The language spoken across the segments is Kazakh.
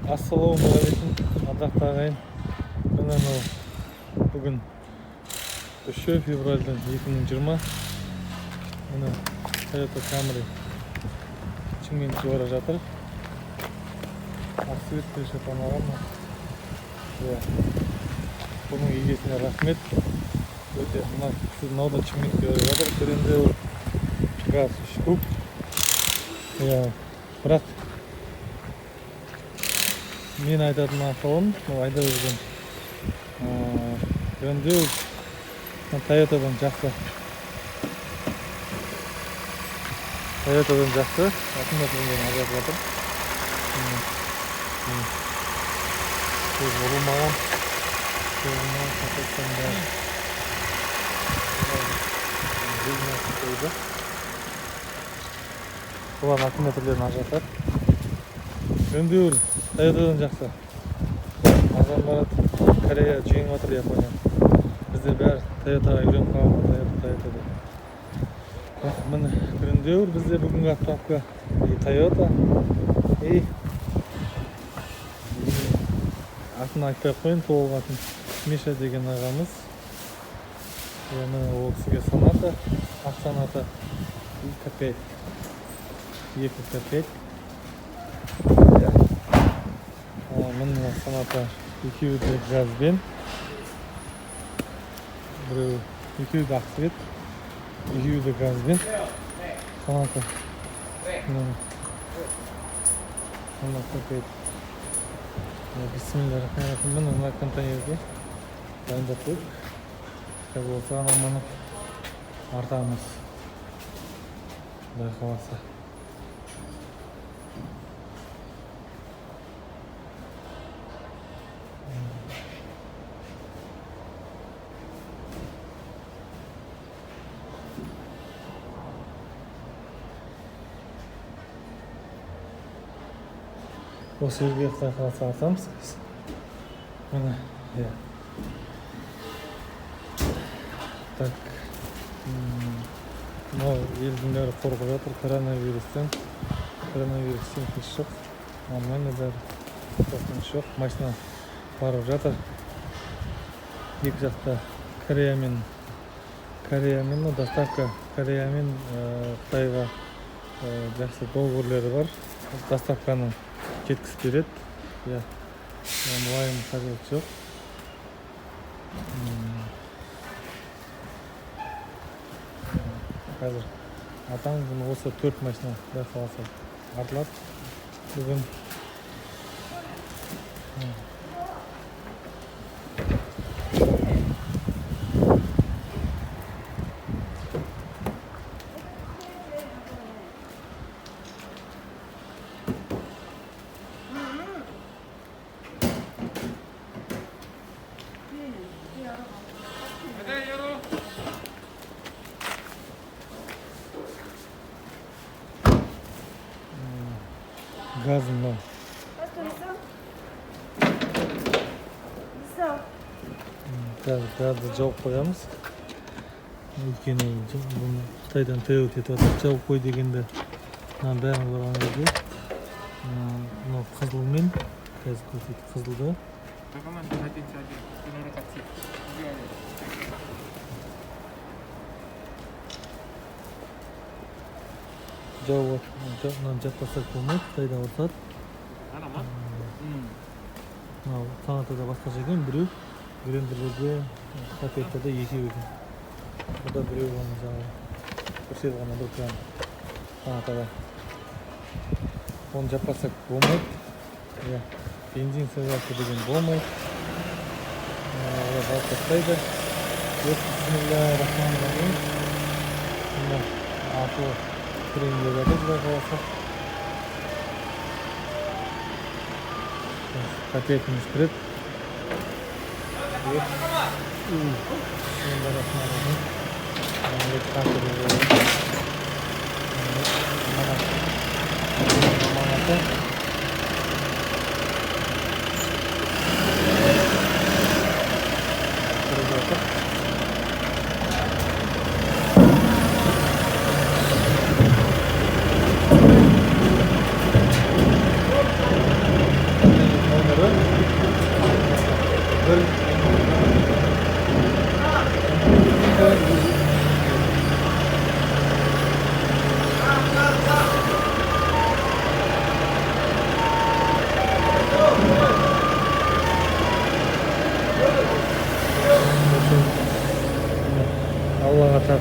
Ассалаумағалейкум, ардақты ағайын. Міне бүгін 3 февральдың 2020. Міне Toyota Camry Шымкентке бара жатыр. Ақсүйет келші танаған. Бұның егесіне рахмет. Өте мынау да Шымкентке бара жатыр. Бірінде газ 3 куб. Бірақ мен айтатын ақылым, айда жүрген жөндеу Toyota'дан жақсы. Toyota'дан жақсы. Аккумулятормен ажырап жатыр. Көз болмаған. Бұлар аккумуляторлерін ажыратады. Жөндеу Toyota'дан жақсы. Азан барады, Корея жеңіп жатыр Япония. Бізде бәрі Toyota'ға үйреніп қалған, Toyota'да. Міне жөндеу бізде бүгінгі отправка Toyota. Атын айтпай қойын, толық атын Миша деген ағамыз. Міне ол кісіге Sonata, ақ Sonata 2.5. Міне Sonata екеуі де газбен. Біреу екеуі де ақсвет, екеуі де газбен. Sonata. Бисмиллахиррахманиррахим. Мына контейнерге дайындап қойып, осыған алманы артамыз. Құдай қаласа. Осы жерге Құдай қаласа артамыз. Міне, Так. Мынау елдің бәрі қорқып жатыр коронавирустан. Коронавирустан еш жоқ. Нормально бәрі. Қорқыныш жоқ. Машина барып жатыр. Екі жақта Кореямен доставка Кореямен Қытайға жақсы договорлері бар. Доставканы жеткізіп береді. Мұлайым қажет жоқ. Қазір атаң осы 4 машина Құдай қаласа артылады. Бүгін газым мынау. Газды жауып қоямыз. Өйткені Қытайдан тәуіп етіп жатыр. Жауып қой дегенде бәрін барған кезде мынау қызылмен, қазір көрсетіп қызылды. Жауып жатпасақ болмайды, Қытайда ұрсады. Мынау Sonata'да басқаша екен, біреу грендерлерде, Toyota'да екеу екен. Бұда біреу ғана жаңағы көрсетіп ғана бір кран Sonata'да. Оны жаппасақ болмайды. Бензин сыйғасы деген болмайды. Олар алып тастайды. Бисмиллахиррахманиррахим. Атылы Күреңге жатыр Құдай қаласа. Пакетіміз кіреді. Бисмиллахиррахманиррахим.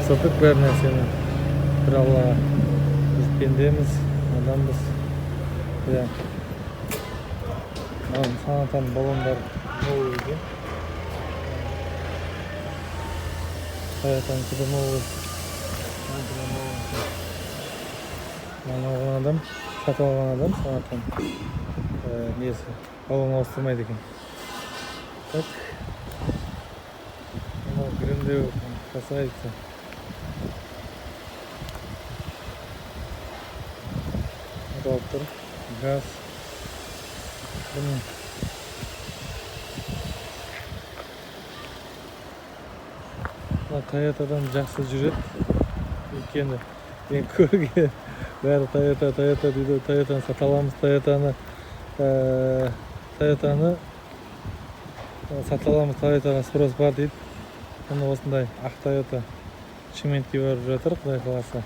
тапсырдық бәр нәрсені. Bir Аллаға. Біз пендеміз, адамбыз. Иә. Санатан баллондар новый екен. Саятан кіді новый. Алған адам, сатып алған адам санатан несі баллон ауыстырмайды екен. Так. Мынау гріндеу касается. Алып тұр. Газ. Бұның Toyota'дан жақсы жүреді екені мен көрген бәрі Toyota дейді. Toyota'ны сата аламыз, Toyota'ны сата аламыз, Toyota'ға спрос бар дейді. Оны осындай ақ Toyota Шымкентке барып жатыр, құдай қаласа.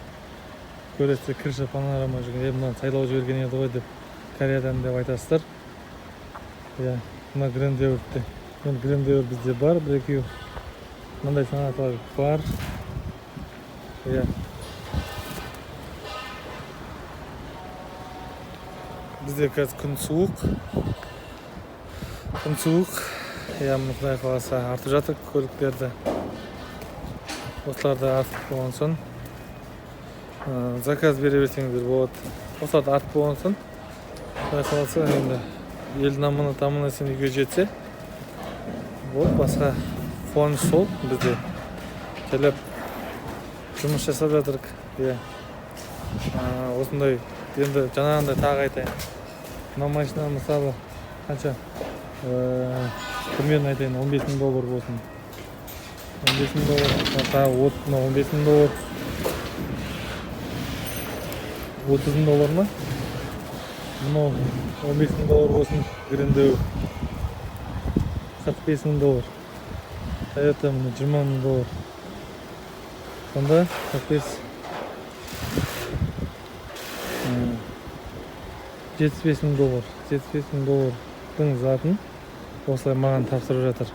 Көресте крыша панорама жүрген, мынаны сайлау жіберген еді ғой деп Кореядан деп айтасыздар. Иә, мына грандеурді. Енді грандеур бізде бар, бір-екеу. Мындай санатлар бар. Иә. Бізде қазір күн суық. Иә, құдай қаласа артып жатыр көліктерді. Осыларды артып болған соң заказ бере берсеңіздер болады. Осыларды артып болған соң құдай қаласа енді елдің аманы сен үйге жетсе болды. Басқа қуаныш сол бізде. Келіп жұмыс жасап жатырық. Иә. Осындай енді жаңағындай тағы айтайын. Мына машина мысалы қанша? Примерно айтайын, $15,000 болсын. $15,000, тағы $15,000. $30,000 ма? Мынау $15,000 болсын, грандеу. $45,000. Toyota мына $20,000. Сонда 45 $75,000. $75,000-дың затын осылай маған тапсырып жатыр.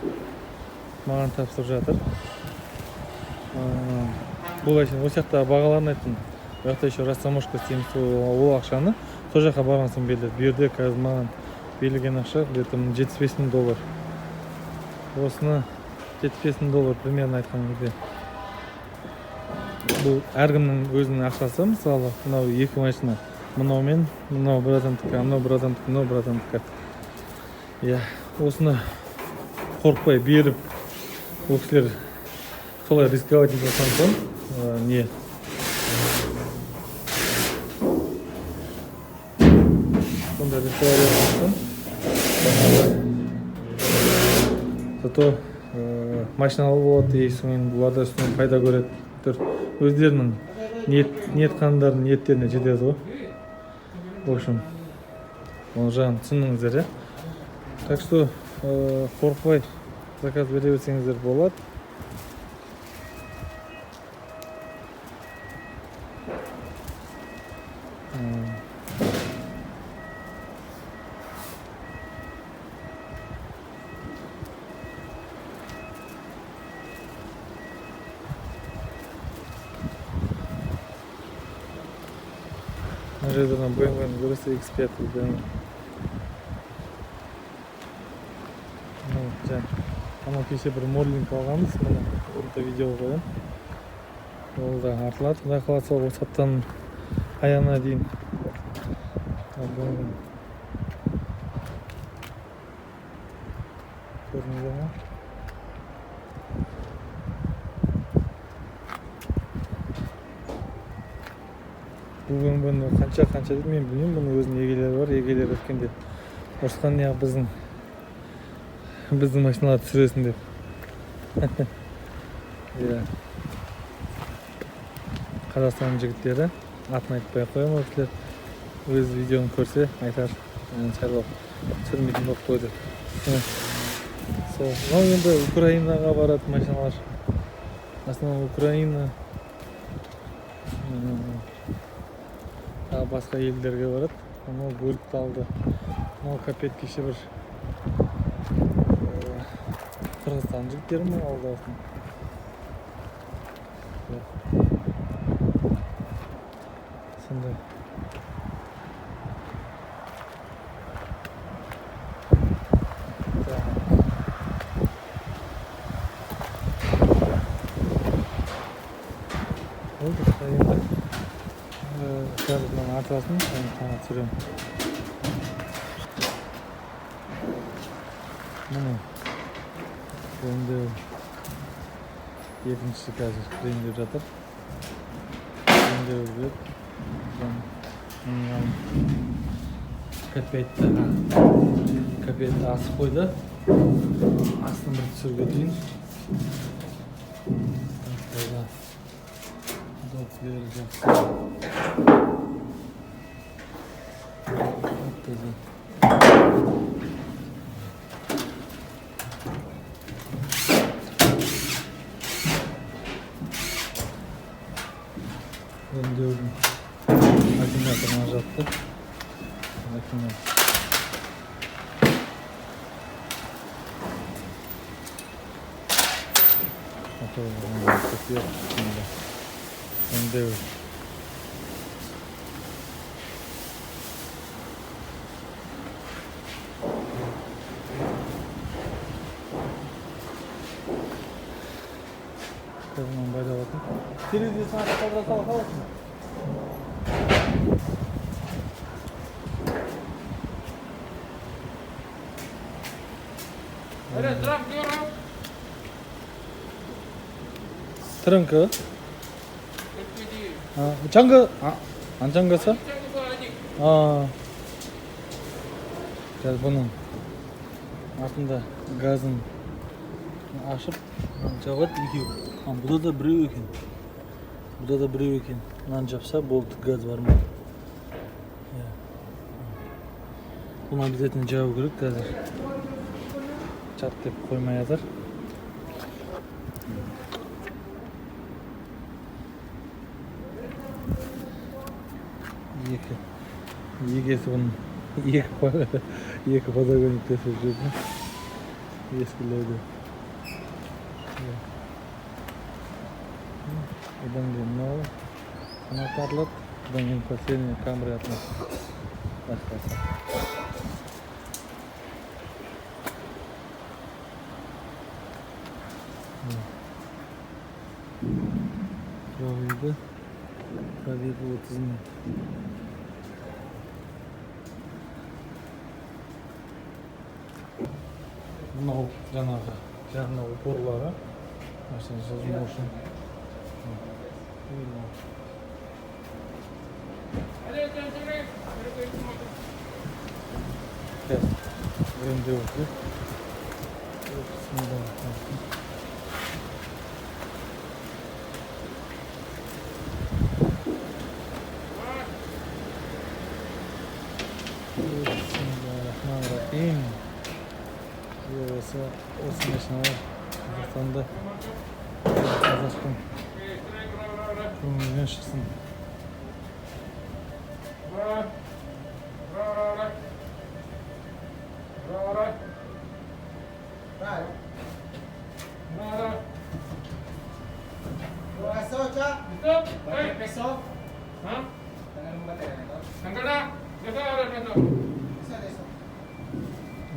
Бұл әшін осы жақта бағаларын айттым. Бұл жақта еще растаможка істейміз, ол ақшаны сол жаққа барған соң беріледі. Берді қазір маған берілген ақша где-то $75,000. Осыны $75,000 примерно айтқан кезде. Бұл әркімнің өзінің ақшасы, мысалы, мынау екі машина. Мынау мен, мынау бір адамдікі, мынау бір адамдікі. Иә, осыны қорықпай беріп, ол кісілер солай рисковать етіп жатқан соң, не? Сонда рисковать етіп зато машина алып болады, ешсімен бұларда үстінен пайда көреді. Өздерінің ниетқандардың ниеттеріне жетеді ғой. В общем, оны жағын түсініңіздер, иә? Так что қорықпай заказ бере берсеңіздер болады. Мына жерден BMW-ні көресіз, X5 BMW. Анау кеше бір моделинг алғанбыз, мына видео қоям. Ол да артылады, құдай қаласа осы аптаның аяғына дейін. Көрдіңіздер ме? Бұл BMW-ні қанша дейді мен білмеймін, бұның өзінің егелері бар, егелері өткенде ұрысқан неғып біздің машиналарды түсіресің деп. Иә. Қазақстанның жігіттері, атын айтпай қоям өкілер. Өз видеоны көрсе айтар, шаруа түсірмейтін болып қойды. Сол, енді Украинаға барады машиналар. Основном Украина. Басқа елдерге барады. Оны бөліп алды. Мынау капет кеше бір Қырғызстан жігіттері ме алды асын. Сондай. Oldu. Şimdi şarjından artasını sana sürüyorum. Bunu şimdi yetmişlik hazır rengi жатыр. Rengi özgür. Капетті асып қойды. Астын бір түсірге дейін. Доплері жақсы. Öndürdüm. Akümülatörüne жатты. Akümülatör. Motor öndür. Kızımın bayda bakın. Televizyon sana kadar sağ olsun. Evet, bırakıyorum. 트렁크? SPD. 잠그 안 잠갔어? 이거 아직. Сейчас бұның артында газын ашып жабады екеу. Бұда да біреу екен. Бұда да біреу екен. Мынаны жапса болды, газ бар ма? Бұны обязательно жабу керек қазір. Чат деп қоймай жатыр. Егесі бұның екі подогонниктесі жүрді. Ескілерді. Одан кейін мынау қанат арылады. Одан кейін последний камера басқасы. Пробеги 30 мың. Мынау жаңағы упорлары машина жылжымау үшін. Өңдеу өтті. Bismillahirrahmanirrahim. Осы машиналар Қазақстанда қазақтың көңілінен шықсын.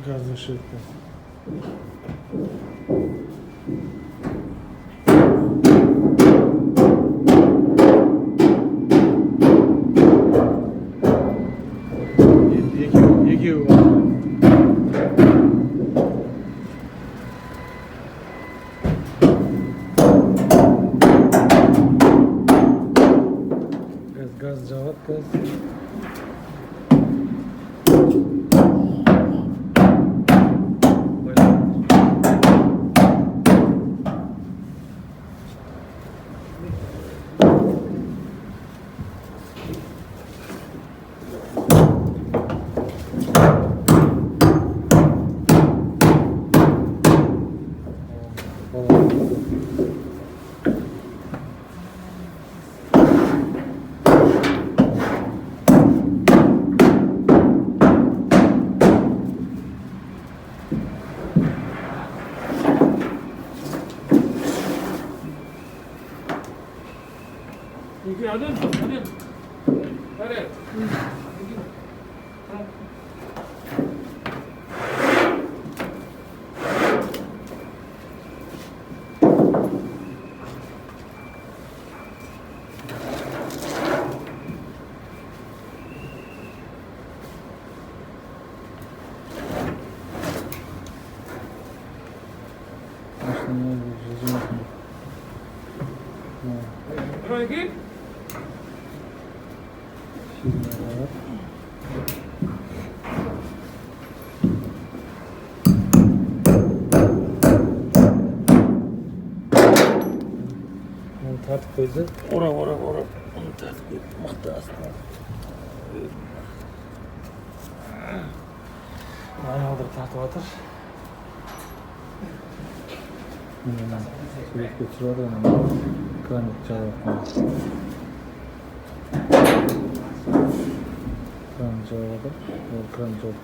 Газы ширкасы. Екеуі бар. Газ жабады, газ. 여기 아들. 잘해. 들어 여기? Tartıp koydu. Ora. Onu tartıp koydu. Mıhtı aslında. Ayağıdır tartıp atır. Sürekli götürüyordu onu. Kranik cevap. Kranik cevabı. Kranik cevabı.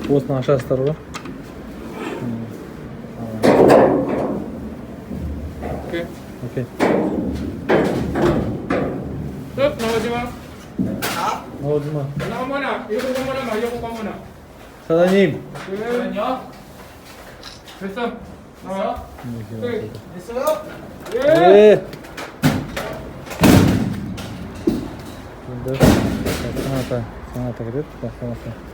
Осыны ашасыздар ғой. Окей. Terus наводи ма. Наводима. Nama mana? Ibu mana? Sadanим. Aня. 됐어. 나와. 됐어요? 예. 네. 근데 상하다 그랬다. 상하다.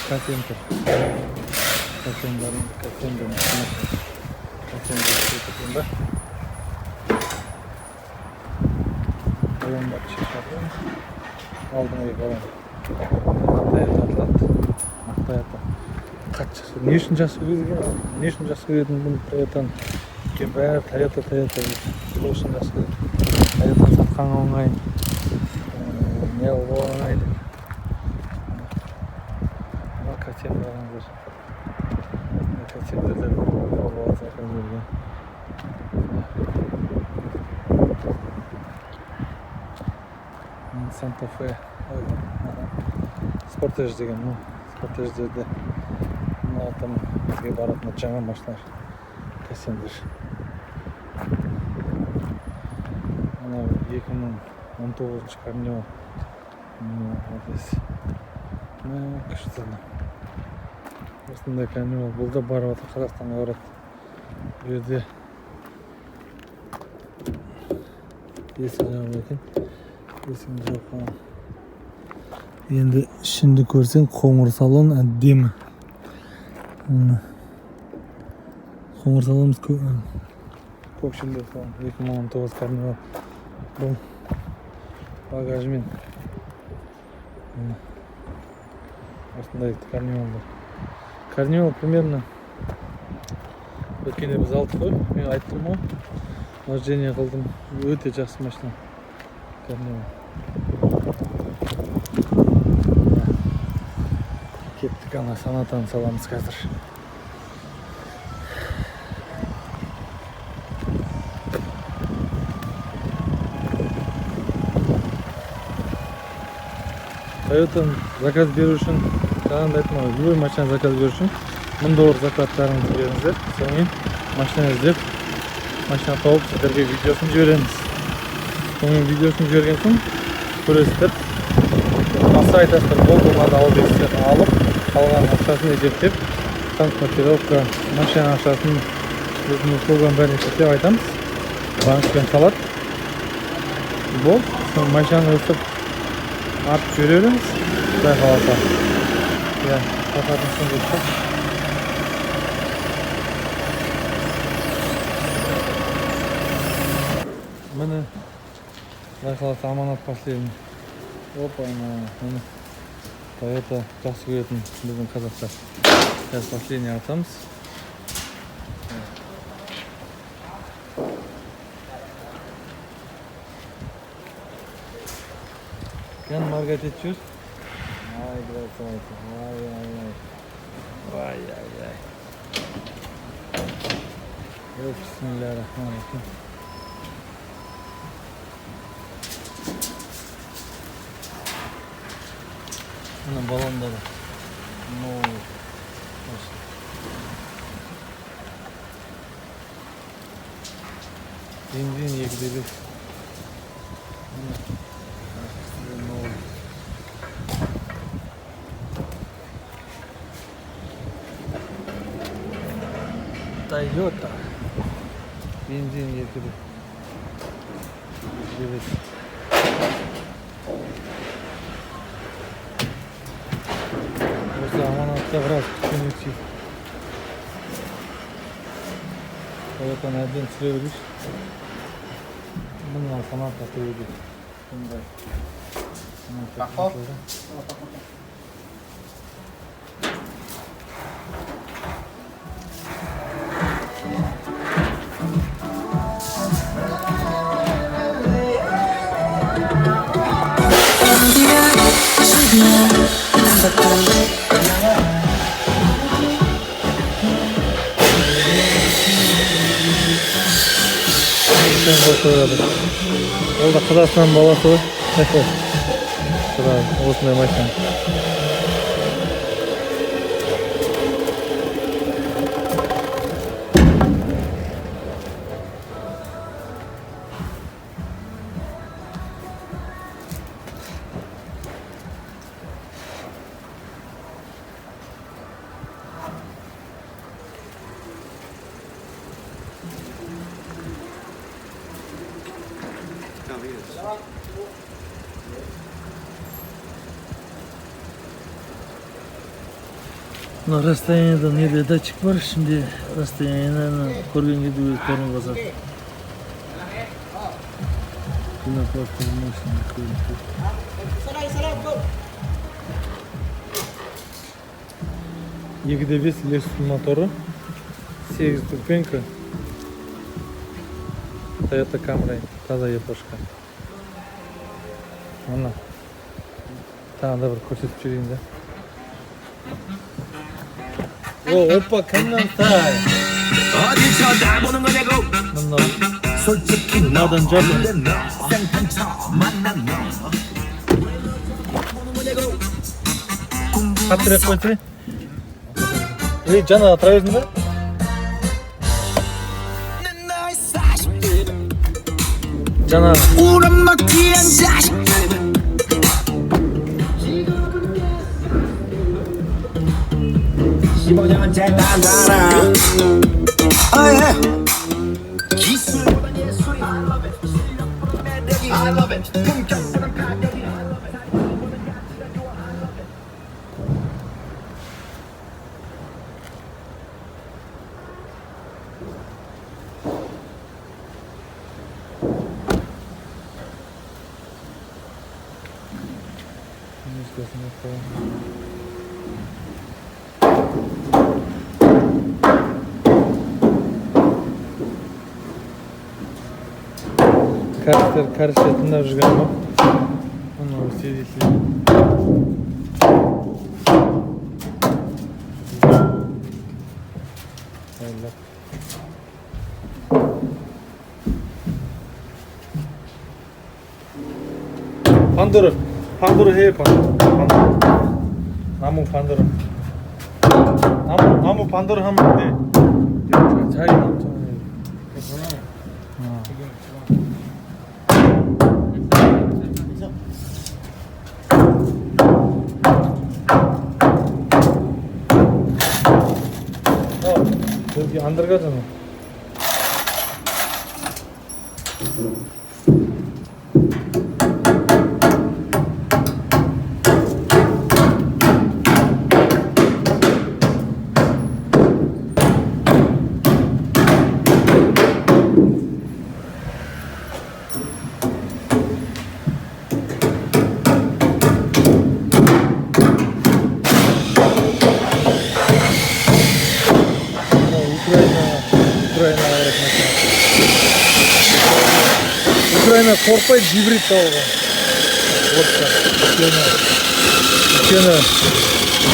Кассендер. Балон бар шешеді. Алдыңғы балон. Мақтаятады. Қатшысы. Не үшін жақсы көреді? Не үшін жақсы көретін бұл Toyotаны? Бәрі Toyota. Сол үшін жақсы көреді. Toyotаны сатқан оңай. Не оңай деп. Кассендерлер. Кассендерлер болуға заказ берген. Санта-Фе. Спортаж деген, спортаждерде там бізге баратын жаңа машиналар. Кассендер. Ана 2019 Корнева. Күшті. Осындай Корнева бұл да барып отыр, Қазақстанға барады. Bu yerде есік жабық екен. Есігін жауып қалған. Енді ішінде көрсең қоңыр салон әдемі. Қоңыр салонымыз көкшілдер салон. 2019 Корнева. Бұл багажымен. Осындай Корнева бар. Корнева примерно өткенде біз алдық қой. Мен айттым ғой. Вождение қылдым. Өте жақсы машина. Корнева. Кеттік ана санатаны саламыз қазір. Toyota'ны заказ беру үшін, жаңағыда айттым ғой, любой машина заказ беру үшін $1000 зарплаталарыңызды беріңіздер. Содан кейін машина іздеп, машина тауып сіздерге видеосын жібереміз. Соның видеосын жіберген соң көресіздер. Аса айтасыздар, болмады алып берсіздер, алып, қалған ақшасын есептеп, транспортировка, машина ақшасын өзінің услуганы бәрін есептеп айтамыз. Банкпен салады. Бол, соң машинаны өстіп атып жібереміз. Құдай қаласа. Я сататын соң жетті. Міне құдай қаласа аманат последний. Опа, міне Toyota жақсы көретін біздің қазақстар. Сейчас последний атамыз. помогать этчүр. Ай, красавица. Ай. Bismillahirrahmanirrahim. Ana balonda da. No. Benzin yekdeli. Toyota. Benzin yekdeli. Evet. Amanatda biraz tutunuvchi. Toyota'nı әбден сүрөбүз. Bundan sana katıyordu. Bunday. Baho. Ол да Қазақстан баласы ғой. Осындай машина. Mына расстояниедан неде датчик бар, şimdi расстояниені көрген кезде өзі көрініп басады. Екіде бес Lexus моторы, 8 ступенька, Toyota Camry, таза япошка. Мына тағы да бір көрсетіп жіберейін да. О, опа, каннантай. Мына надан жабын. Қаттырақ қойсай. Жаңа тұра бердің ба? Жаңа. 不要简单的人，哎，其实我的年岁 I love it， 更加不能看见你 I love it， Karıştır tınlar rüzgar mı? Onu sevdikli. Panduru hey Panduru. Namu Panduru. Namu Panduru ham de. Çay. 여기 안 들어가잖아. Ukrayna korkmaydı, hibrit tavuk. орысша. Өйткені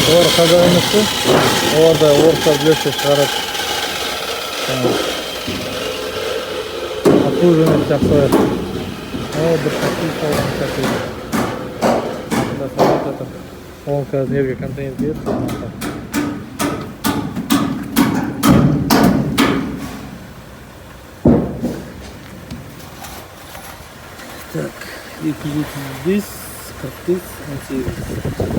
олар қазақ емес қой. Олар да орысша біледі шығарады. Обслуживание жақсы қояды. Бір такси салған такси. Салып жатыр. Ол қазір жерге контейнер беріп так, 230, 40, 18.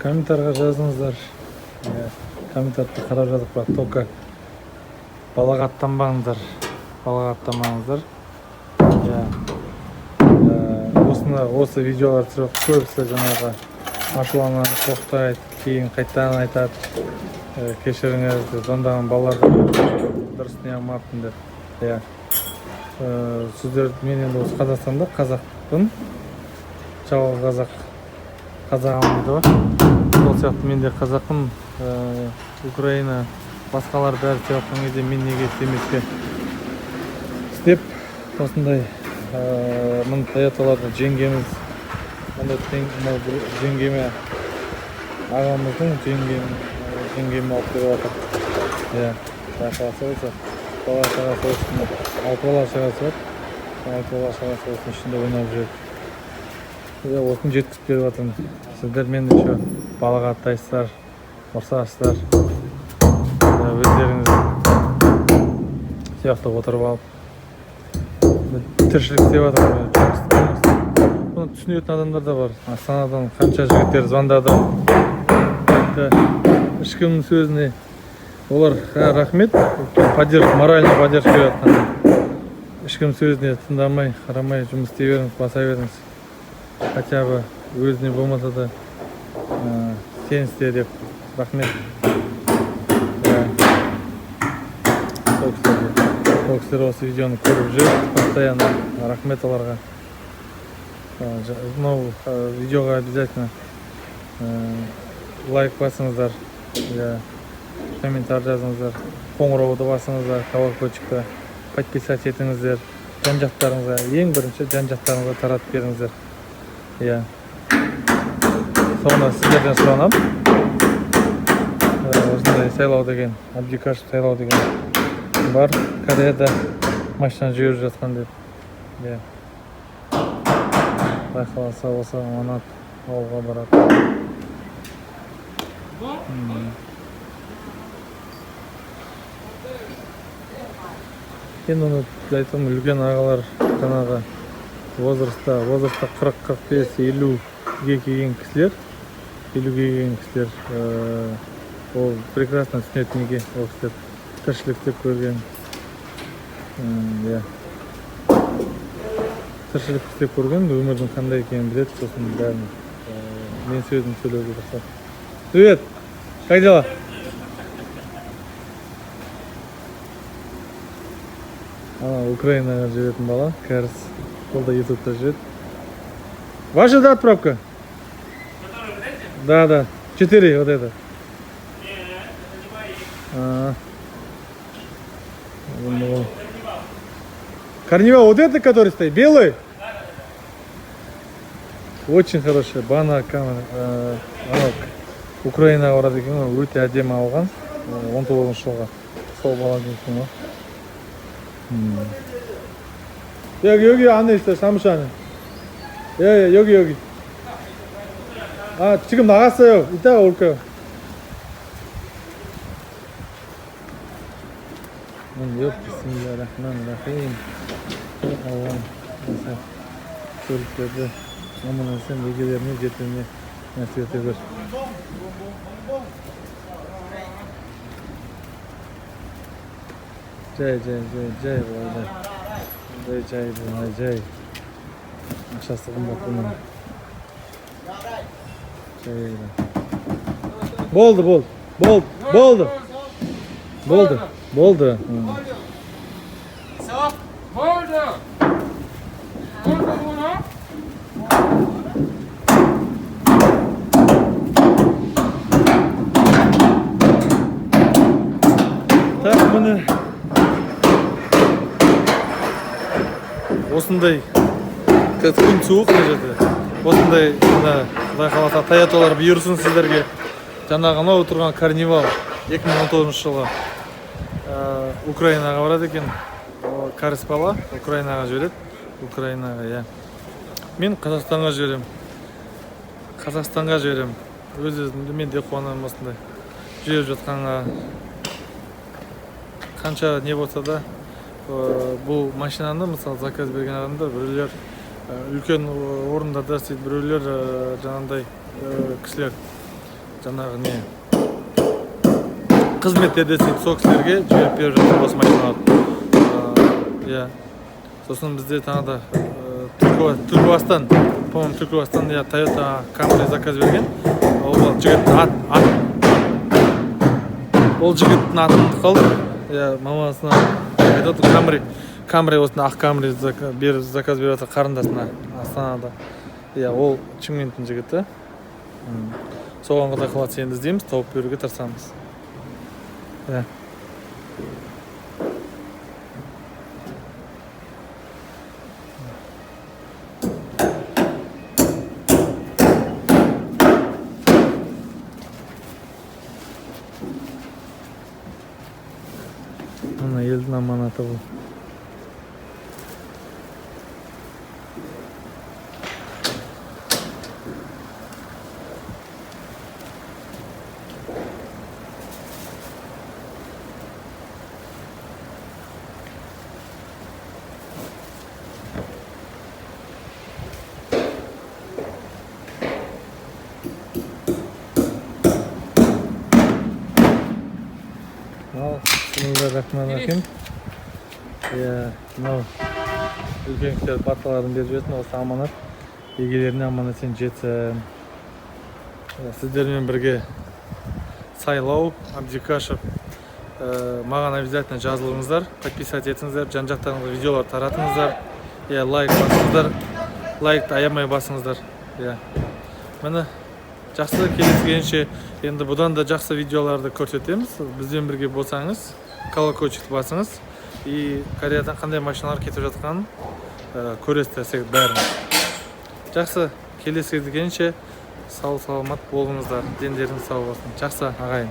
Комментарға жазыңыздар. Комментарды қарап жатып бірақ только балағаттанбаңыздар. Осы видеолар түсіріп көбісі жаңағы ашуланады, тоқтайды, кейін қайтадан айтады. Кешіріңіз, жондаған балаларды дұрыс не алмаппын деп. Сіздер, мен енді осы Қазақстанда қазақпын. Жалғыз қазағым дейді ғой. Сол сияқты мен де қазақпын. Украина, басқалар бәрі сияқтан кезде мен неге істемеске істеп, осындай мұны Тойоталарды жеңгеміз, жеңгеме ағамыздың жеңгеме алып беріп жатыр. Шағасы болса, бала шағасы болсын, 6 бала шағасы бар. 6 бала шағасы болсын, ішінде ойнап жүреді. Осыны жеткізіп беріп жатырмын. Сіздер мені еще балаға аттайсыздар, ұрсасыздар. Өздеріңіз сияқты отырып алып тіршілік істеп жатырмын. Бұны түсінетін адамдар да бар. Астанадан қанша жігіттер звондады. Ешкімнің сөзіне олар рахмет, моральный поддержка беріп. Ешкім сөзіне тыңдамай, қарамай жұмыс істей беріңіз, баса беріңіз. Хотя бы өзіне болмаса да сен істе деп рахмет. Сол кісілер осы видеоны көріп жүр, постоянно рахмет оларға. Видеоға обязательно лайк басыңыздар, комментарий жазыңыздар, қоңырауды басыңыздар, колокольчикті подписать етіңіздер, жан-жақтарыңызға, ең бірінші жан-жақтарыңызға таратып беріңіздер. Соны сіздерден сұранам. Осындай сайлау деген, Абдикашев сайлау деген бар. Кореяда машина жүріп жатқан деп. Байқаласа болса, манат ауылға барады. Енді оны айтам, үлкен ағалар жаңағы возрастта 40-45-50-ге келген кісілер, ол прекрасно түсінеді неге ол кісілер тіршілікте көрген. Тіршілік істеп көрген, өмірдің қандай екенін біледі, сосын бәрін мен сөзім сөйлеуге рұқсат. Привет, как дела? Ана Украинаға жүретін бала, кәріс. Ол да ютубта жүреді. Ваша, да, отправка? Да, да. 4, вот это. Карнивал, вот это, который стоит, белый? Очень хорошая. Бана камера. Украинаға барады екен, өте әдемі алған. 19 жылға. Сол бала екен. 여기 안에 있어요. 사무실 안에. 예, 여기. 아, 지금 나갔어요. 이따가 올 거예요. Bismillahirrahmanirrahim. Allah'ım mesela çocukları aman sen bilgilerini getirmeyi nasip eder. Jay vay jay. Aşağısı kımbat bunun. Болды. Все? Болды! Болды bunu? Так, міне осындай күн суық мына жерде. Осындай мына Құдай қаласа Тойоталар бұйырсын сіздерге. Жаңағы анау отырған карнивал 2019 жылы Украинаға барады екен. Кәріс бала Украинаға жүреді. Украинаға, иә. Мен Қазақстанға жүрем. Өз-өзімді мен де қуанамын осындай жүріп жатқанға. Қанша не болса да, бұл машинаны мысалы заказ берген адамдар біреулер үлкен орындарда істейді, біреулер жаңағындай кісілер жаңағы не қызметтерде істейді, сол кісілерге жіберіп беріп жатыр осы машиналарды. Иә. Сосын бізде тағы да Түркістан, по-моему, Түркістан, иә, Toyota Camry заказ берген. Ол жігіттің атын қалды. Я мамасына айтады, Камри осында ақ Камри заказ беріп жатыр қарындасына Астанада. Я ол Шымкенттің жігіті. Соған Құдай қаласа енді іздейміз, тауып беруге тырысамыз. Я. Ана елдің аманаты бұл. Bismillahirrahmanirrahim. Ya, мынау үлкен кісілер баталарын беріп жүретін осы аманат. Егелеріне аманат сен жетсін. Сіздермен бірге Сайлау Абдикашев. Маған обязательно жазылыңыздар, подписать етіңіздер, жан-жақтарыңызға видеолар таратыңыздар. Я лайк басыңыздар. Лайкты аямай басыңыздар. Я. Міне жақсы келіскенше енді бұдан да жақсы видеоларды көрсетеміз. Бізбен бірге болсаңыз, колокольчикті басыңыз. И Кореядан қандай машиналар кетіп жатқанын көресіздер бәрін. Жақсы келіскенше сау саламат болыңыздар. Дендеріңіз сау болсын. Жақсы ағайын.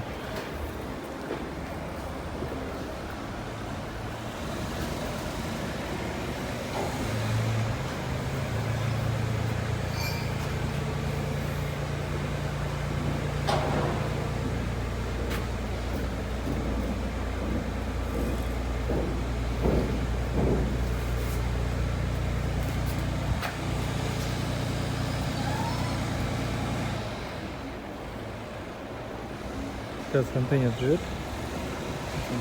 Сейчас контейнер живет.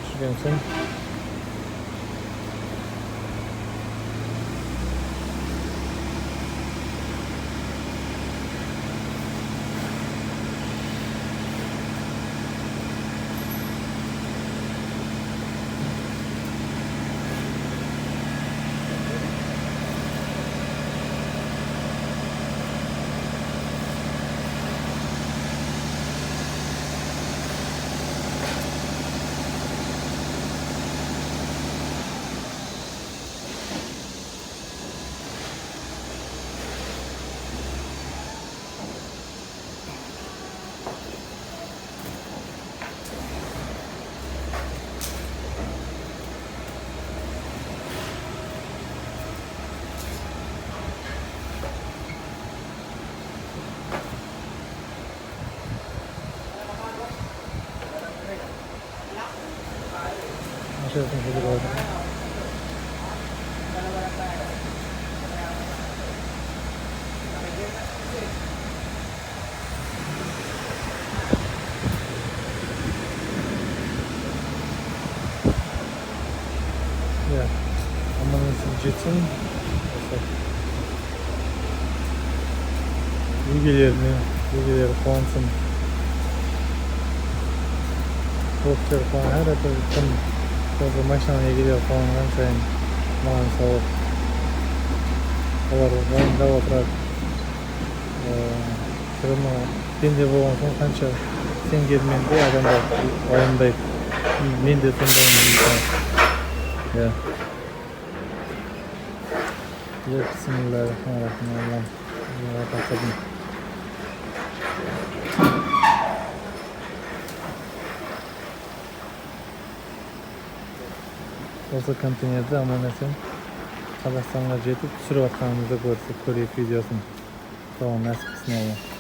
Сжигаем сам. машинасын кыдырып атат. Ya, amman esip жетсин. Егелер қуансын. Көптер қуан, әр кім осы машинаны егелер қуанған сайын маған сауап. Олар уайымдап отырады. Сырымы пенде болған соң қанша сен келменде адамдар уайымдайды. Мен де сондаймын. Ya. Ya bismillahirrahmanirrahim. Allah'a taqabbal. Осы контейнерді аман-есен Қазақстанға жетіп түсіріп жатқанымызды көрейік видеосын. Соған нәсіп қылсын Алла.